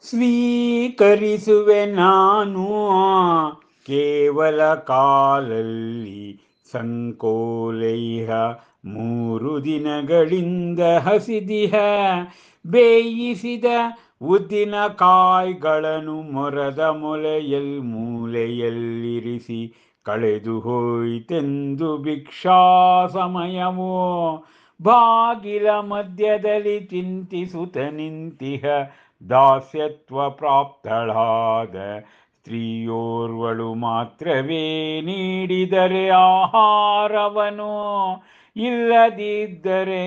ಸ್ವೀಕರಿಸುವೆ ನಾನು ಕೇವಲ ಕಾಲಲ್ಲಿ ಸಂಕೋಲೈಹ 3 ದಿನಗಳಿಂದ ಹಸಿದಿಹ ಬೇಯಿಸಿದ ಉದ್ದಿನ ಕಾಯಿಗಳನ್ನು ಮೊರದ ಮೂಲೆಯಲ್ಲಿರಿಸಿ ಕಳೆದು ಹೋಯ್ತೆಂದು ಭಿಕ್ಷಾ ಸಮಯವೋ ಬಾಗಿಲ ಮಧ್ಯದಲ್ಲಿ ಚಿಂತಿಸುತ್ತ ನಿಂತಿಹ ದಾಸ್ಯತ್ವ ಪ್ರಾಪ್ತಳಾದ ಸ್ತ್ರೀಯೋರ್ವಳು ಮಾತ್ರವೇ ನೀಡಿದರೆ ಆಹಾರವನು ಇಲ್ಲದಿದ್ದರೆ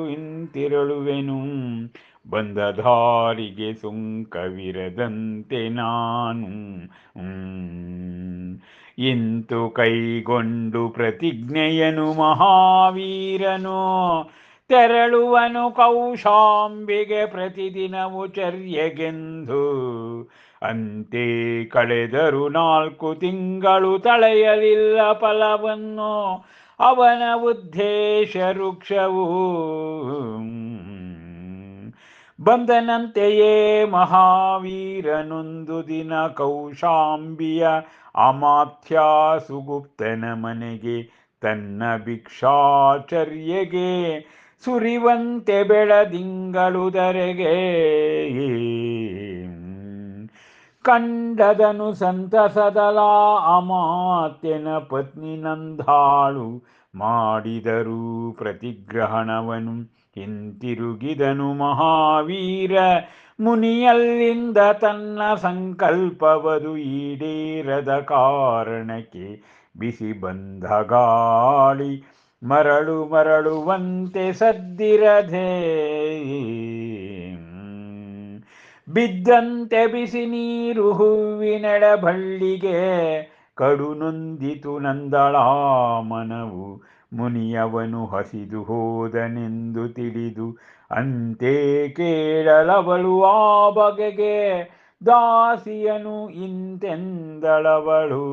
ಹಿಂತಿರುಳುವೆನು ಬಂದ ದಾರಿಗೆ ಸುಂಕವಿರದಂತೆ ನಾನು ಇಂತು ಕೈಗೊಂಡು ಪ್ರತಿಜ್ಞೆಯನು ಮಹಾವೀರನು ತೆರಳುವನು ಕೌಶಾಂಬಿಗೆ ಪ್ರತಿದಿನವು ಚರ್ಯೆಗೆಂದು ಅಂತೆ ಕಳೆದರು 4 ತಿಂಗಳು ತಳೆಯಲಿಲ್ಲ ಫಲವನ್ನು ಅವನ ಉದ್ದೇಶ ವೃಕ್ಷವು ಬಂದನಂತೆಯೇ ಮಹಾವೀರನೊಂದು ದಿನ ಕೌಶಾಂಬಿಯ ಅಮಾತ್ಯ ಸುಗುಪ್ತನ ಮನೆಗೆ ತನ್ನ ಭಿಕ್ಷಾಚರ್ಯೆಗೆ ಸುರಿವಂತೆ ಬೆಳದಿಂಗಳುದರೆಗೆ ಕಂಡದನು ಸಂತಸದಲ ಅಮಾತ್ಯನ ಪತ್ನಿ ನಂದಾಳು ಮಾಡಿದರು ಪ್ರತಿಗ್ರಹಣವನು ಹಿಂತಿರುಗಿದನು ಮಹಾವೀರ ಮುನಿಯಲ್ಲಿಂದ ತನ್ನ ಸಂಕಲ್ಪವದು ಈಡೇರದ ಕಾರಣಕ್ಕೆ ಬಿಸಿ ಬಂದ ಗಾಳಿ ಮರಳುವಂತೆ ಸದ್ದಿರದೆ ಬಿದ್ದಂತೆ ಬಿಸಿ ನೀರು ಹೂವಿನೆಡ ಬಳ್ಳಿಗೆ ಕಡು ನೊಂದಿತು ನಂದಳ ಮನವು ಮುನಿಯವನು ಹಸಿದು ಹೋದನೆಂದು ತಿಳಿದು ಅಂತೆ ಕೇಳಲವಳು ಆ ಬಗೆಗೆ ದಾಸಿಯನು ಇಂತೆಂದಳವಳು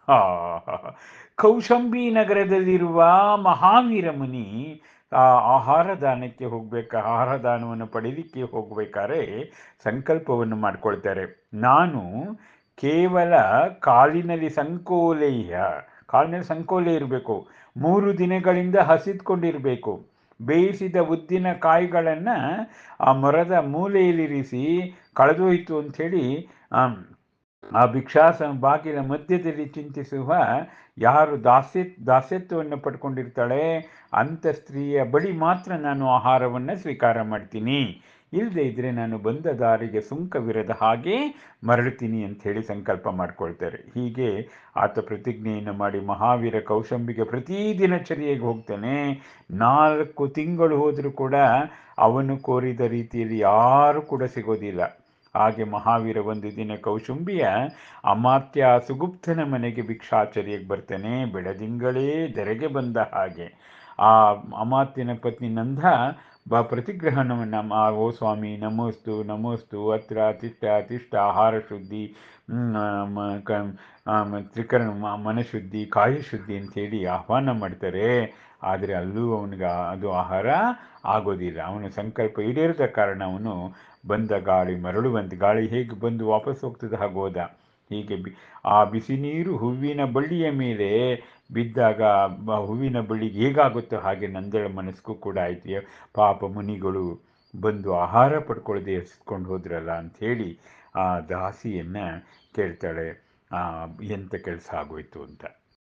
ಆ ಕೌಶಂಬಿ ನಗರದಲ್ಲಿರುವ ಮಹಾವೀರ ಮುನಿ ಆಹಾರ ದಾನಕ್ಕೆ ಆಹಾರ ದಾನವನ್ನು ಪಡೀಲಿಕ್ಕೆ ಹೋಗಬೇಕಾದ್ರೆ ಸಂಕಲ್ಪವನ್ನು ಮಾಡ್ಕೊಳ್ತಾರೆ. ನಾನು ಕೇವಲ ಕಾಲಿನಲ್ಲಿ ಸಂಕೋಲೆ ಇರಬೇಕು, 3 ದಿನಗಳಿಂದ ಹಸಿದ್ಕೊಂಡಿರಬೇಕು, ಬೇಯಿಸಿದ ಉದ್ದಿನ ಕಾಯಿಗಳನ್ನು ಆ ಮರದ ಮೂಲೆಯಲ್ಲಿರಿಸಿ ಕಳೆದೋಯ್ತು ಅಂಥೇಳಿ ಆ ಬಾಗಿಲ ಮಧ್ಯದಲ್ಲಿ ಚಿಂತಿಸುವ ಯಾರು ದಾಸ್ಯತ್ವವನ್ನು ಪಡ್ಕೊಂಡಿರ್ತಾಳೆ ಅಂಥ ಸ್ತ್ರೀಯ ಬಳಿ ಮಾತ್ರ ನಾನು ಆಹಾರವನ್ನು ಸ್ವೀಕಾರ ಮಾಡ್ತೀನಿ, ಇಲ್ಲದೆ ಇದ್ದರೆ ನಾನು ಬಂದ ದಾರಿಗೆ ಸುಂಕವಿರದ ಹಾಗೆ ಮರಳುತ್ತೀನಿ ಅಂಥೇಳಿ ಸಂಕಲ್ಪ ಮಾಡ್ಕೊಳ್ತಾರೆ. ಹೀಗೆ ಆತ ಪ್ರತಿಜ್ಞೆಯನ್ನು ಮಾಡಿ ಮಹಾವೀರ ಕೌಶಂಬಿಗೆ ಪ್ರತಿ ದಿನಚರ್ಯೆಗೆ ಹೋಗ್ತಾನೆ. 4 ತಿಂಗಳು ಹೋದರೂ ಕೂಡ ಅವನು ಕೋರಿದ ರೀತಿಯಲ್ಲಿ ಯಾರೂ ಕೂಡ ಸಿಗೋದಿಲ್ಲ. ಹಾಗೆ ಮಹಾವೀರ ಒಂದು ದಿನ ಕೌಶುಂಬಿಯ ಅಮಾತ್ಯ ಸುಗುಪ್ತನ ಮನೆಗೆ ಭಿಕ್ಷಾಚರ್ಯಕ್ಕೆ ಬರ್ತಾನೆ. ಬೆಳದಿಂಗಳೇ ಧರೆಗೆ ಬಂದ ಹಾಗೆ ಆ ಅಮಾತ್ಯನ ಪತ್ನಿ ನಂದ ಪ್ರತಿಗ್ರಹಣವನ್ನು ಓ ಸ್ವಾಮಿ ನಮೋಸ್ತು ನಮೋಸ್ತು ಅತ್ರ ತಿಷ್ಟ ಆಹಾರ ಶುದ್ಧಿ ತ್ರಿಕರಣ ಮನಶುದ್ಧಿ ಕಾಯಶುದ್ಧಿ ಅಂಥೇಳಿ ಆಹ್ವಾನ ಮಾಡ್ತಾರೆ. ಆದರೆ ಅಲ್ಲೂ ಅವನಿಗೆ ಅದು ಆಹಾರ ಆಗೋದಿಲ್ಲ. ಅವನ ಸಂಕಲ್ಪ ಈಡೇರದ ಕಾರಣ ಅವನು ಬಂದ ಗಾಳಿ ಮರಳುವಂತೆ, ಗಾಳಿ ಹೇಗೆ ಬಂದು ವಾಪಸ್ ಹೋಗ್ತದೆ ಹಾಗೋದ. ಹೀಗೆ ಆ ಬಿಸಿ ನೀರು ಹೂವಿನ ಬಳ್ಳಿಯ ಮೇಲೆ ಬಿದ್ದಾಗ ಹೂವಿನ ಬಳ್ಳಿಗೆ ಹೇಗಾಗುತ್ತೋ ಹಾಗೆ ನಂದಳ ಮನಸ್ಸಿಗೂ ಕೂಡ ಆಯ್ತು. ಪಾಪ ಮುನಿಗಳು ಬಂದು ಆಹಾರ ಪಡ್ಕೊಳ್ಳದೆ ಎಸ್ಕೊಂಡು ಹೋದ್ರಲ್ಲ ಅಂಥೇಳಿ ಆ ದಾಸಿಯನ್ನು ಕೇಳ್ತಾಳೆ ಎಂಥ ಕೆಲಸ ಆಗೋಯ್ತು ಅಂತ.